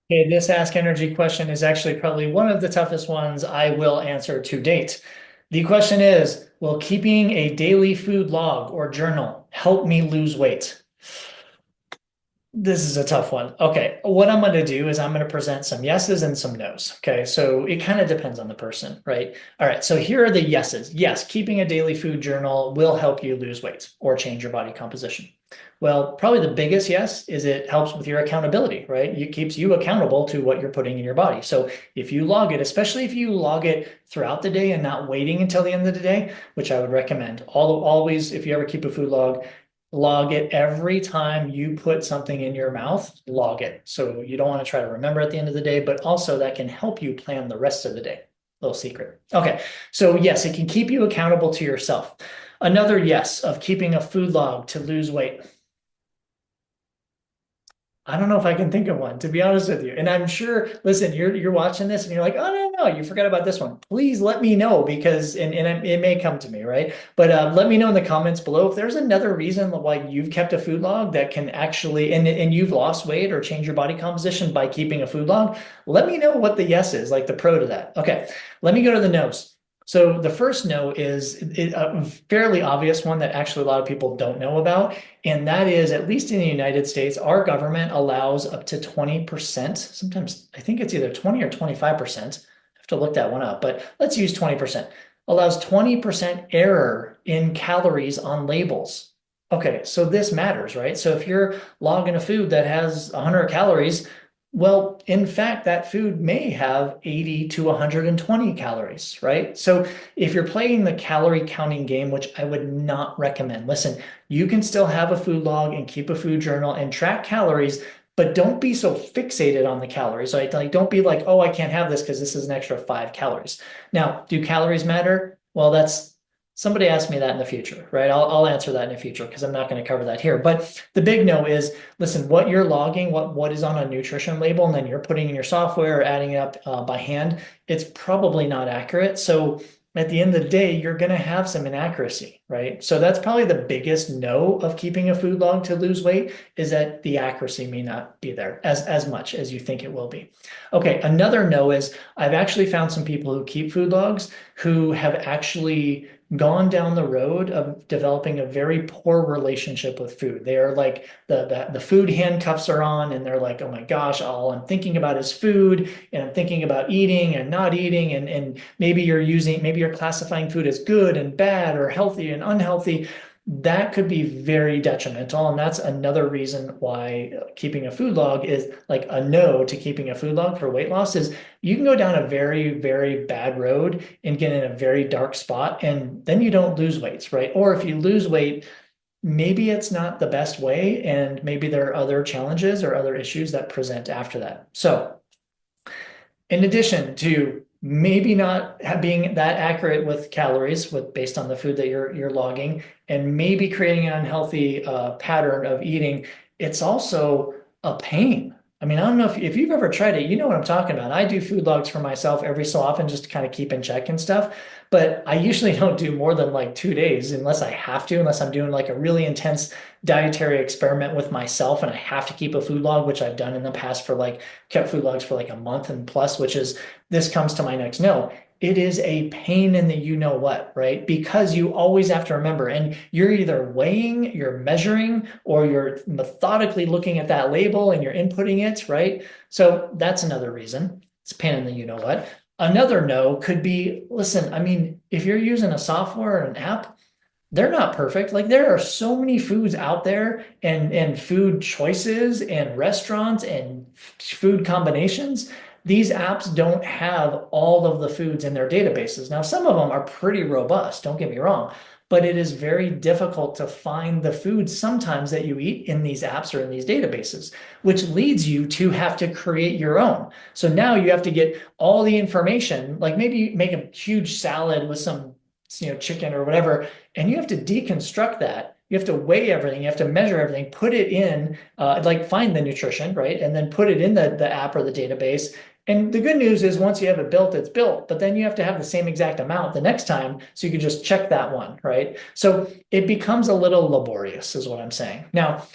Okay, this Ask Energy question is actually probably one of the toughest ones I will answer to date. The question is, will keeping a daily food log or journal help me lose weight? This is a tough one. Okay, what I'm going to do is I'm going to present some yeses and some nos. Okay, so it kind of depends on the person, right? All right, so here are the yeses. Yes, keeping a daily food journal will help you lose weight or change your body composition. Well, probably the biggest yes is it helps with your accountability, right? It keeps you accountable to what you're putting in your body. So if you log it, especially if you log it throughout the day and not waiting until the end of the day, which I would recommend, always, if you ever keep a food log it every time you put something in your mouth, log it. So you don't want to try to remember at the end of the day, but also that can help you plan the rest of the day. Little secret. Okay, so yes, it can keep you accountable to yourself. Another yes of keeping a food log to lose weight. I don't know if I can think of one, to be honest with you. And I'm sure, listen, you're watching this and you're like, oh no, you forgot about this one. Please let me know because and it may come to me, right? But let me know in the comments below if there's another reason why you've kept a food log that can actually and you've lost weight or changed your body composition by keeping a food log. Let me know what the yes is, like the pro to that. Okay, let me go to the no's. So the first no is a fairly obvious one that actually a lot of people don't know about. And that is, at least in the United States, our government allows up to 20%. Sometimes I think it's either 20 or 25%. I have to look that one up, but let's use 20%. Allows 20% error in calories on labels. Okay, so this matters, right? So if you're logging a food that has 100 calories, well, in fact, that food may have 80 to 120 calories, right? So if you're playing the calorie counting game, which I would not recommend, listen, you can still have a food log and keep a food journal and track calories, but don't be so fixated on the calories, right? Like, don't be like, oh, I can't have this because this is an extra 5 calories. Now, do calories matter? Well, that's somebody asked me that in the future, right? I'll answer that in the future because I'm not going to cover that here. But the big no is, listen, what you're logging, what is on a nutrition label, and then you're putting in your software or adding it up by hand, it's probably not accurate. So at the end of the day, you're going to have some inaccuracy, right? So that's probably the biggest no of keeping a food log to lose weight is that the accuracy may not be there as much as you think it will be. Okay, another no is I've actually found some people who keep food logs who have actually gone down the road of developing a very poor relationship with food. They are like the food handcuffs are on and they're like, oh my gosh, all I'm thinking about is food and I'm thinking about eating and not eating and maybe you're classifying food as good and bad or healthy and unhealthy. That could be very detrimental. And that's another reason why keeping a food log is like a no to keeping a food log for weight loss is you can go down a very, very bad road and get in a very dark spot, and then you don't lose weight, right? Or if you lose weight, maybe it's not the best way, and maybe there are other challenges or other issues that present after that. So in addition to maybe not being that accurate with calories with based on the food that you're logging and maybe creating an unhealthy pattern of eating, it's also a pain. I mean, I don't know if you've ever tried it, you know what I'm talking about. I do food logs for myself every so often just to kind of keep in check and stuff. But I usually don't do more than like 2 days unless I have to, unless I'm doing like a really intense dietary experiment with myself and I have to keep a food log, which I've done in the past for like kept food logs for like a month and plus, which is this comes to my next no. It is a pain in the you know what, right? Because you always have to remember, and you're either weighing, you're measuring, or you're methodically looking at that label and you're inputting it, right? So that's another reason. It's a pain in the you know what. Another no could be, listen, I mean, if you're using a software or an app, they're not perfect. Like there are so many foods out there and food choices and restaurants and food combinations. These apps don't have all of the foods in their databases. Now, some of them are pretty robust, don't get me wrong, but it is very difficult to find the foods sometimes that you eat in these apps or in these databases, which leads you to have to create your own. So now you have to get all the information, like maybe make a huge salad with some chicken or whatever, and you have to deconstruct that. You have to weigh everything, you have to measure everything, put it in, like find the nutrition, right? And then put it in the app or the database. And the good news is once you have it built, it's built, but then you have to have the same exact amount the next time. So you can just check that one, right? So it becomes a little laborious is what I'm saying. Now,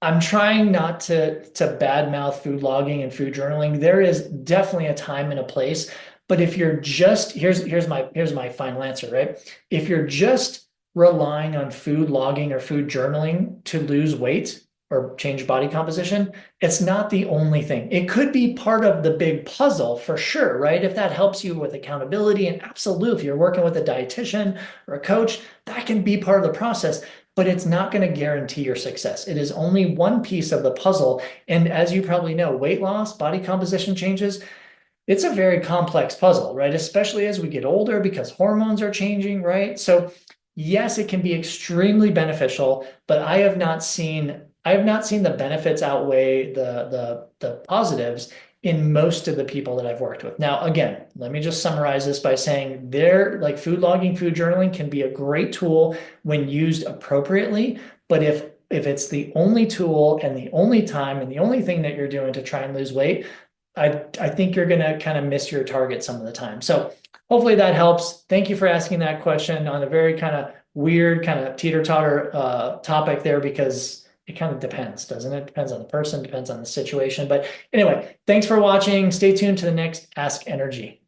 I'm trying not to badmouth food logging and food journaling. There is definitely a time and a place, but if you're just here's my final answer, right? If you're just relying on food logging or food journaling to lose weight or change body composition, it's not the only thing. It could be part of the big puzzle for sure, right? If that helps you with accountability, and absolutely, if you're working with a dietitian or a coach, that can be part of the process, but it's not going to guarantee your success. It is only one piece of the puzzle. And as you probably know, weight loss, body composition changes, it's a very complex puzzle, right? Especially as we get older because hormones are changing, right? So yes, it can be extremely beneficial, but I have not seen the benefits outweigh the positives in most of the people that I've worked with. Now, again, let me just summarize this by saying there, like food logging, food journaling can be a great tool when used appropriately, but if it's the only tool and the only time and the only thing that you're doing to try and lose weight, I think you're going to kind of miss your target some of the time. So hopefully that helps. Thank you for asking that question on a very kind of weird, kind of teeter-totter topic there, because it kind of depends, doesn't it? Depends on the person, depends on the situation. But anyway, thanks for watching. Stay tuned to the next Ask Energy.